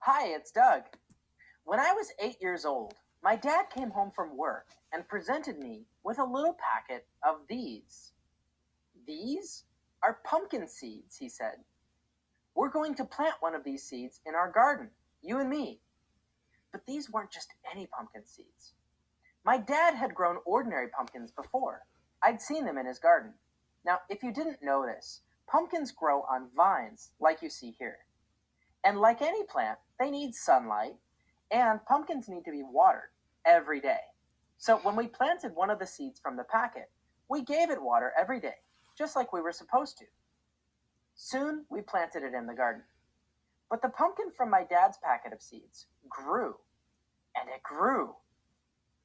Hi, it's Doug. When I was 8 years old, my dad came home from work and presented me with a little packet of these. These are pumpkin seeds, he said. We're going to plant one of these seeds in our garden, you and me. But these weren't just any pumpkin seeds. My dad had grown ordinary pumpkins before. I'd seen them in his garden. Now, if you didn't know this, pumpkins grow on vines like you see here. And like any plant, they need sunlight, and pumpkins need to be watered every day. So when we planted one of the seeds from the packet, we gave it water every day, just like we were supposed to. Soon we planted it in the garden. But the pumpkin from my dad's packet of seeds grew, and it grew,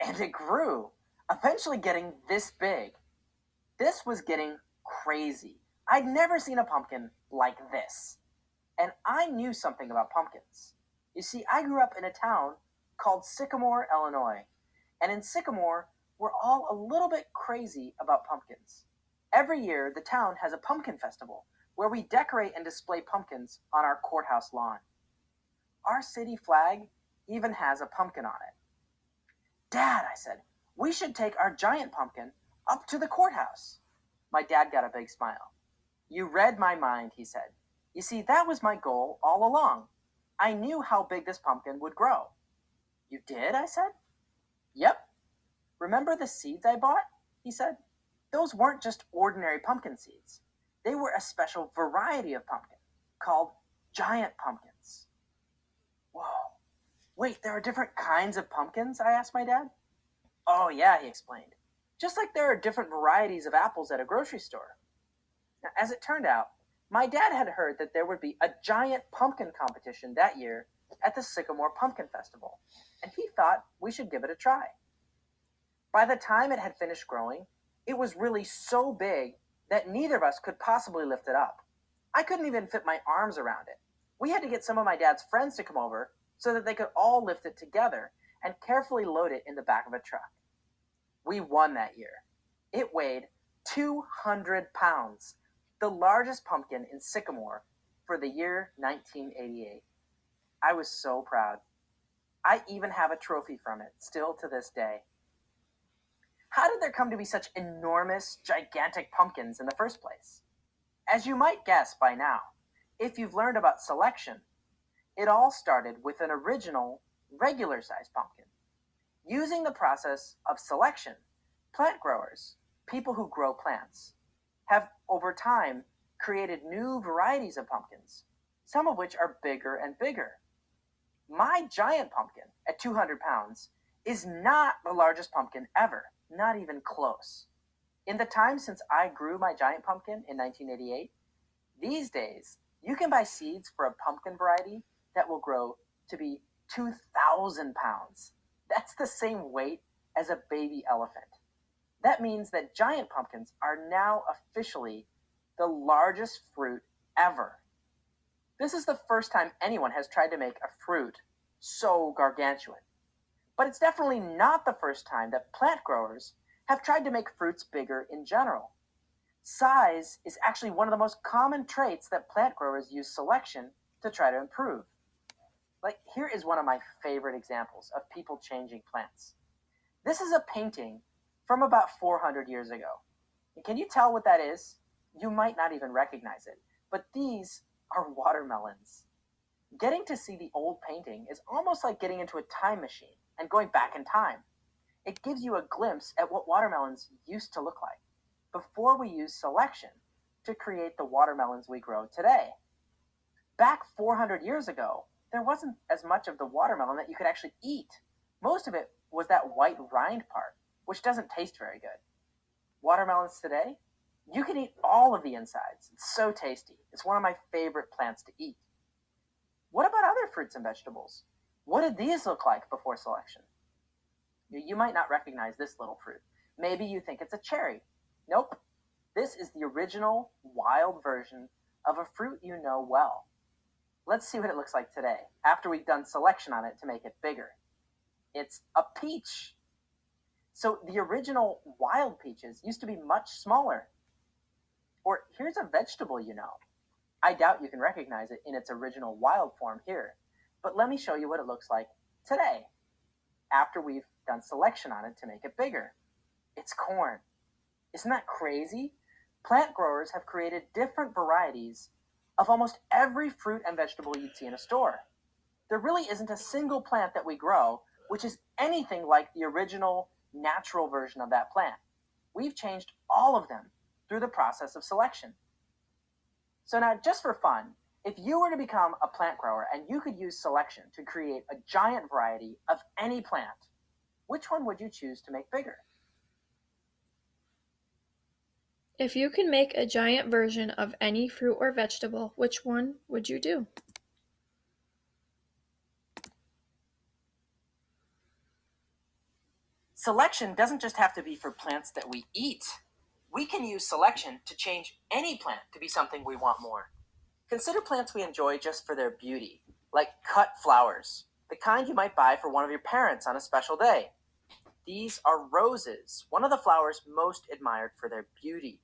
and it grew, eventually getting this big. This was getting crazy. I'd never seen a pumpkin like this. And I knew something about pumpkins. You see, I grew up in a town called Sycamore, Illinois. And in Sycamore, we're all a little bit crazy about pumpkins. Every year, the town has a pumpkin festival where we decorate and display pumpkins on our courthouse lawn. Our city flag even has a pumpkin on it. Dad, I said, we should take our giant pumpkin up to the courthouse. My dad got a big smile. You read my mind, he said. You see, that was my goal all along. I knew how big this pumpkin would grow. You did? I said. Yep. Remember the seeds I bought? He said. Those weren't just ordinary pumpkin seeds. They were a special variety of pumpkin called giant pumpkins. Whoa. Wait, there are different kinds of pumpkins? I asked my dad. Oh, yeah, he explained. Just like there are different varieties of apples at a grocery store. Now, as it turned out, my dad had heard that there would be a giant pumpkin competition that year at the Sycamore Pumpkin Festival, and he thought we should give it a try. By the time it had finished growing, it was really so big that neither of us could possibly lift it up. I couldn't even fit my arms around it. We had to get some of my dad's friends to come over so that they could all lift it together and carefully load it in the back of a truck. We won that year. It weighed 200 pounds, the largest pumpkin in Sycamore for the year 1988. I was so proud. I even have a trophy from it, still to this day. How did there come to be such enormous, gigantic pumpkins in the first place? As you might guess by now, if you've learned about selection, it all started with an original, regular-sized pumpkin. Using the process of selection, plant growers, people who grow plants, have over time created new varieties of pumpkins, some of which are bigger and bigger. My giant pumpkin at 200 pounds is not the largest pumpkin ever, not even close. In the time since I grew my giant pumpkin in 1988, these days you can buy seeds for a pumpkin variety that will grow to be 2,000 pounds. That's the same weight as a baby elephant. That means that giant pumpkins are now officially the largest fruit ever. This is the first time anyone has tried to make a fruit so gargantuan. But it's definitely not the first time that plant growers have tried to make fruits bigger in general. Size is actually one of the most common traits that plant growers use selection to try to improve. Like, here is one of my favorite examples of people changing plants. This is a painting from about 400 years ago. And can you tell what that is? You might not even recognize it, but these are watermelons. Getting to see the old painting is almost like getting into a time machine and going back in time. It gives you a glimpse at what watermelons used to look like before we used selection to create the watermelons we grow today. Back 400 years ago, there wasn't as much of the watermelon that you could actually eat. Most of it was that white rind part, which doesn't taste very good. Watermelons today, you can eat all of the insides. It's so tasty. It's one of my favorite plants to eat. What about other fruits and vegetables? What did these look like before selection? You might not recognize this little fruit. Maybe you think it's a cherry. Nope. This is the original wild version of a fruit you know well. Let's see what it looks like today, after we've done selection on it to make it bigger. It's a peach. So the original wild peaches used to be much smaller. Or here's a vegetable you know. I doubt you can recognize it in its original wild form here. But let me show you what it looks like today, after we've done selection on it to make it bigger. It's corn. Isn't that crazy? Plant growers have created different varieties of almost every fruit and vegetable you'd see in a store. There really isn't a single plant that we grow which is anything like the original natural version of that plant. We've changed all of them through the process of selection. So now, just for fun, if you were to become a plant grower and you could use selection to create a giant variety of any plant, which one would you choose to make bigger? If you could make a giant version of any fruit or vegetable, which one would you do? Selection doesn't just have to be for plants that we eat. We can use selection to change any plant to be something we want more. Consider plants we enjoy just for their beauty, like cut flowers, the kind you might buy for one of your parents on a special day. These are roses, one of the flowers most admired for their beauty.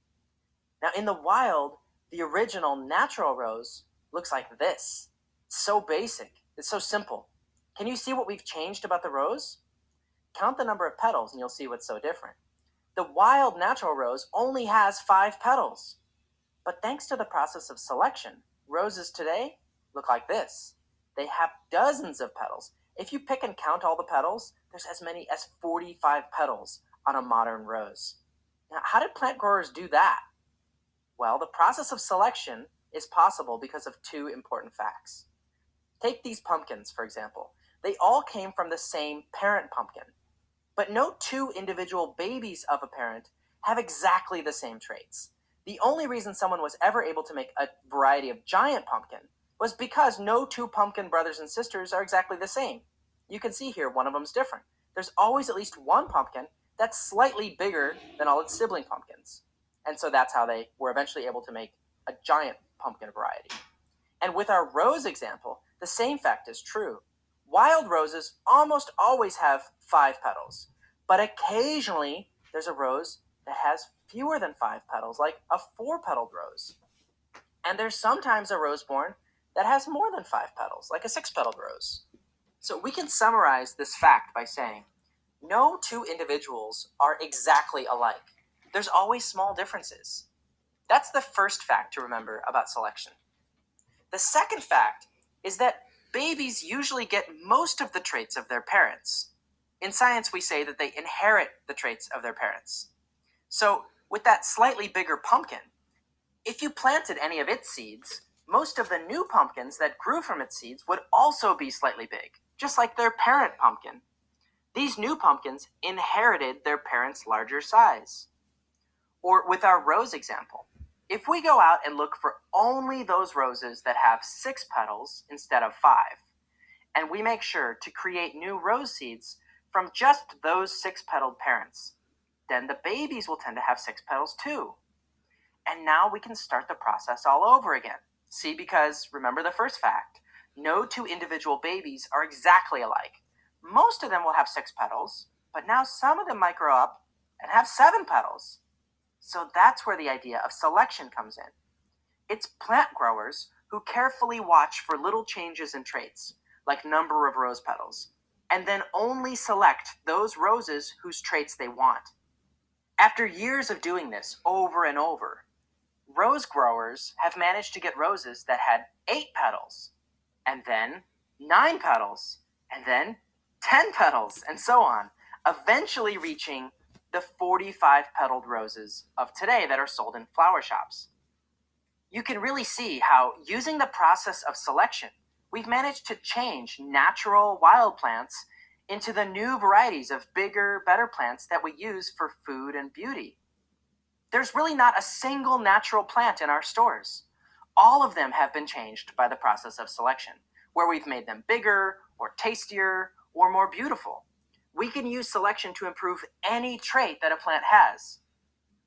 Now, in the wild, the original natural rose looks like this. It's so basic, it's so simple. Can you see what we've changed about the rose? Count the number of petals and you'll see what's so different. The wild natural rose only has 5 petals. But thanks to the process of selection, roses today look like this. They have dozens of petals. If you pick and count all the petals, there's as many as 45 petals on a modern rose. Now, how did plant growers do that? Well, the process of selection is possible because of 2 important facts. Take these pumpkins, for example. They all came from the same parent pumpkin. But no 2 individual babies of a parent have exactly the same traits. The only reason someone was ever able to make a variety of giant pumpkin was because no 2 pumpkin brothers and sisters are exactly the same. You can see here one of them's different. There's always at least one pumpkin that's slightly bigger than all its sibling pumpkins. And so that's how they were eventually able to make a giant pumpkin variety. And with our rose example, the same fact is true. Wild roses almost always have 5 petals, but occasionally there's a rose that has fewer than 5 petals, like a 4-petaled rose. And there's sometimes a rose born that has more than 5 petals, like a 6-petaled rose. So we can summarize this fact by saying, no 2 individuals are exactly alike. There's always small differences. That's the first fact to remember about selection. The second fact is that babies usually get most of the traits of their parents. In science, we say that they inherit the traits of their parents. So, with that slightly bigger pumpkin, if you planted any of its seeds, most of the new pumpkins that grew from its seeds would also be slightly big, just like their parent pumpkin. These new pumpkins inherited their parents' larger size. Or with our rose example, if we go out and look for only those roses that have 6 petals instead of 5, and we make sure to create new rose seeds from just those 6-petaled parents, then the babies will tend to have 6 petals too. And now we can start the process all over again. See, because remember the first fact, no 2 individual babies are exactly alike. Most of them will have 6 petals, but now some of them might grow up and have 7 petals. So that's where the idea of selection comes in. It's plant growers who carefully watch for little changes in traits, like number of rose petals, and then only select those roses whose traits they want. After years of doing this over and over, rose growers have managed to get roses that had 8 petals, and then 9 petals, and then 10 petals, and so on, eventually reaching the 45-petaled roses of today that are sold in flower shops. You can really see how, using the process of selection, we've managed to change natural wild plants into the new varieties of bigger, better plants that we use for food and beauty. There's really not a single natural plant in our stores. All of them have been changed by the process of selection, where we've made them bigger, or tastier, or more beautiful. We can use selection to improve any trait that a plant has.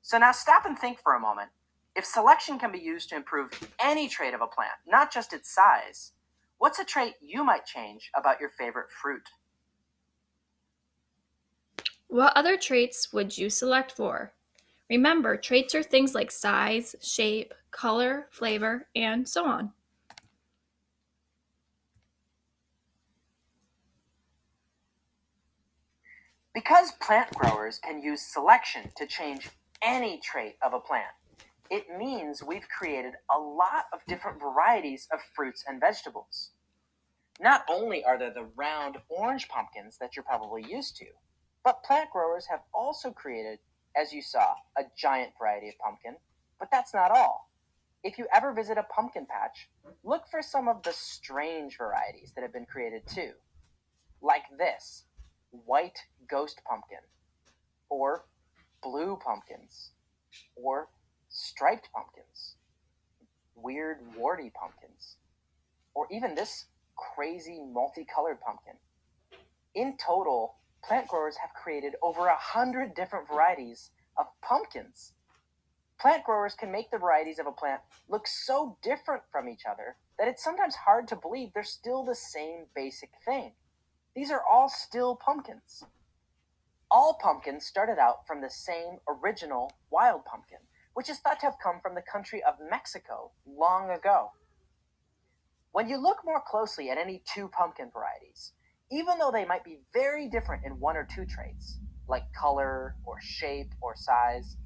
So now stop and think for a moment. If selection can be used to improve any trait of a plant, not just its size, what's a trait you might change about your favorite fruit? What other traits would you select for? Remember, traits are things like size, shape, color, flavor, and so on. Because plant growers can use selection to change any trait of a plant, it means we've created a lot of different varieties of fruits and vegetables. Not only are there the round orange pumpkins that you're probably used to, but plant growers have also created, as you saw, a giant variety of pumpkin. But that's not all. If you ever visit a pumpkin patch, look for some of the strange varieties that have been created too, like this white ghost pumpkin, or blue pumpkins, or striped pumpkins, weird warty pumpkins, or even this crazy multicolored pumpkin. In total, plant growers have created over 100 different varieties of pumpkins. Plant growers can make the varieties of a plant look so different from each other that it's sometimes hard to believe they're still the same basic thing. These are all still pumpkins. All pumpkins started out from the same original wild pumpkin, which is thought to have come from the country of Mexico long ago. When you look more closely at any two pumpkin varieties, even though they might be very different in one or two traits, like color or shape or size,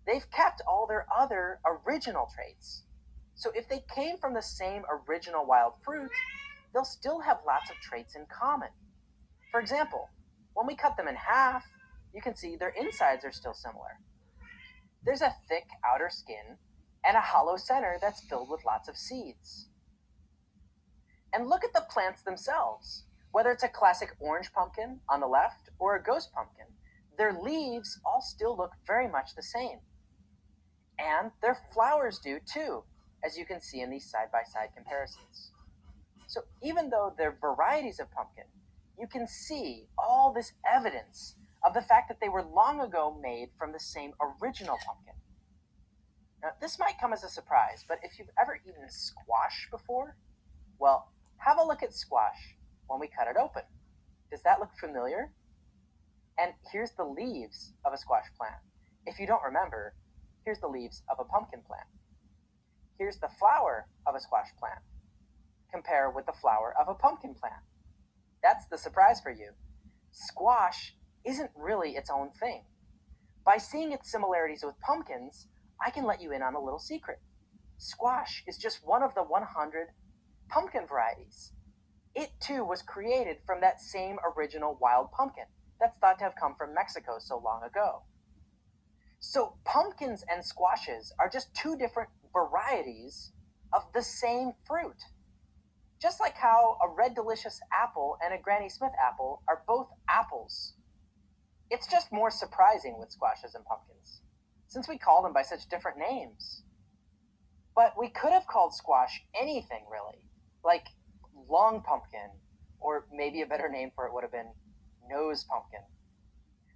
they've kept all their other original traits. So if they came from the same original wild fruit, they'll still have lots of traits in common. For example, when we cut them in half, you can see their insides are still similar. There's a thick outer skin and a hollow center that's filled with lots of seeds. And look at the plants themselves. Whether it's a classic orange pumpkin on the left or a ghost pumpkin, their leaves all still look very much the same. And their flowers do too, as you can see in these side-by-side comparisons. So even though they're varieties of pumpkin, you can see all this evidence of the fact that they were long ago made from the same original pumpkin. Now, this might come as a surprise, but if you've ever eaten squash before, well, have a look at squash when we cut it open. Does that look familiar? And here's the leaves of a squash plant. If you don't remember, here's the leaves of a pumpkin plant. Here's the flower of a squash plant. Compare with the flower of a pumpkin plant. That's the surprise for you. Squash isn't really its own thing. By seeing its similarities with pumpkins, I can let you in on a little secret. Squash is just one of the 100 pumpkin varieties. It too was created from that same original wild pumpkin that's thought to have come from Mexico so long ago. So pumpkins and squashes are just two different varieties of the same fruit. Just like how a Red Delicious apple and a Granny Smith apple are both apples. It's just more surprising with squashes and pumpkins, since we call them by such different names. But we could have called squash anything really, like long pumpkin, or maybe a better name for it would have been nose pumpkin.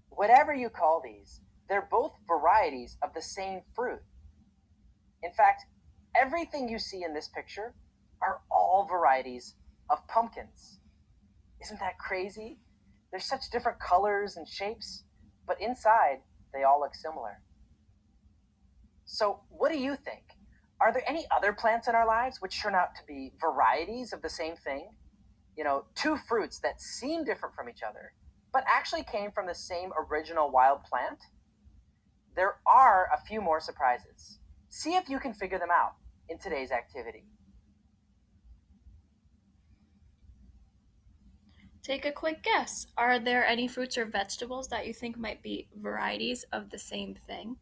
Whatever you call these, they're both varieties of the same fruit. In fact, everything you see in this picture are all varieties of pumpkins. Isn't that crazy? There's such different colors and shapes, but inside they all look similar. So what do you think? Are there any other plants in our lives which turn out to be varieties of the same thing? Two fruits that seem different from each other, but actually came from the same original wild plant? There are a few more surprises. See if you can figure them out in today's activity. Take a quick guess. Are there any fruits or vegetables that you think might be varieties of the same thing?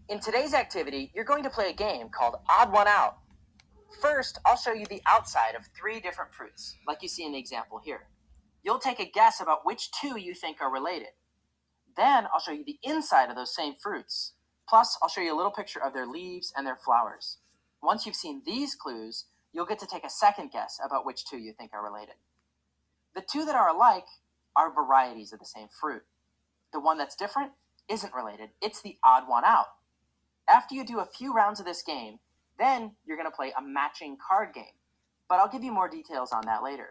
In today's activity, you're going to play a game called Odd One Out. First, I'll show you the outside of 3 different fruits, like you see in the example here. You'll take a guess about which 2 you think are related. Then I'll show you the inside of those same fruits. Plus, I'll show you a little picture of their leaves and their flowers. Once you've seen these clues, you'll get to take a second guess about which 2 you think are related. The 2 that are alike are varieties of the same fruit. The one that's different isn't related. It's the odd one out. After you do a few rounds of this game, then you're going to play a matching card game. But I'll give you more details on that later.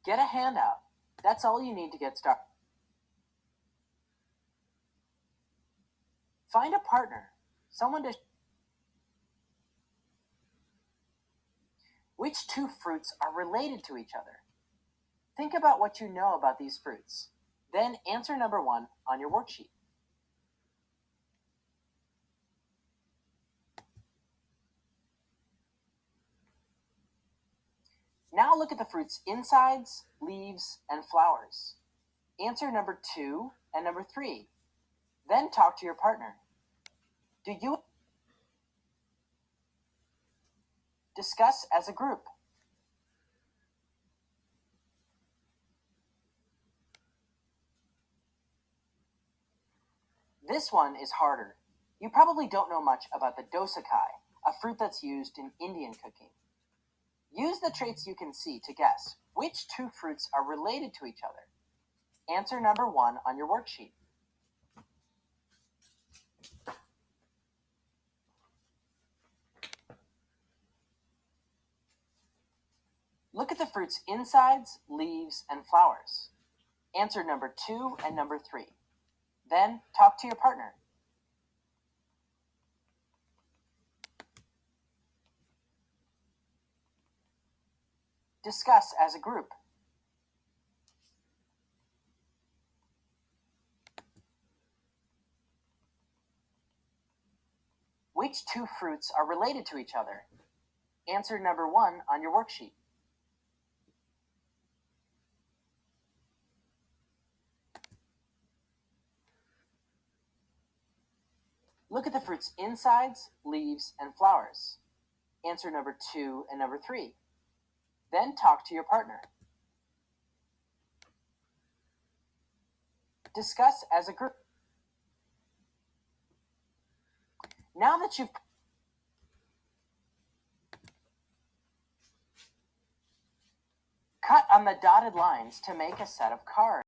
Get a handout. That's all you need to get started. Find a partner, someone to... Which two fruits are related to each other? Think about what you know about these fruits. Then answer number 1 on your worksheet. Now look at the fruit's insides, leaves, and flowers. Answer number 2 and number 3. Then talk to your partner. Do you discuss as a group? This one is harder. You probably don't know much about the dosakai, a fruit that's used in Indian cooking. Use the traits you can see to guess which two fruits are related to each other. Answer number 1 on your worksheet. Look at the fruit's insides, leaves, and flowers. Answer number 2 and number 3. Then talk to your partner. Discuss as a group. Which two fruits are related to each other? Answer number 1 on your worksheet. Look at the fruit's insides, leaves, and flowers. Answer number 2 and number 3. Then talk to your partner. Discuss as a group. Now that you've cut on the dotted lines to make a set of cards.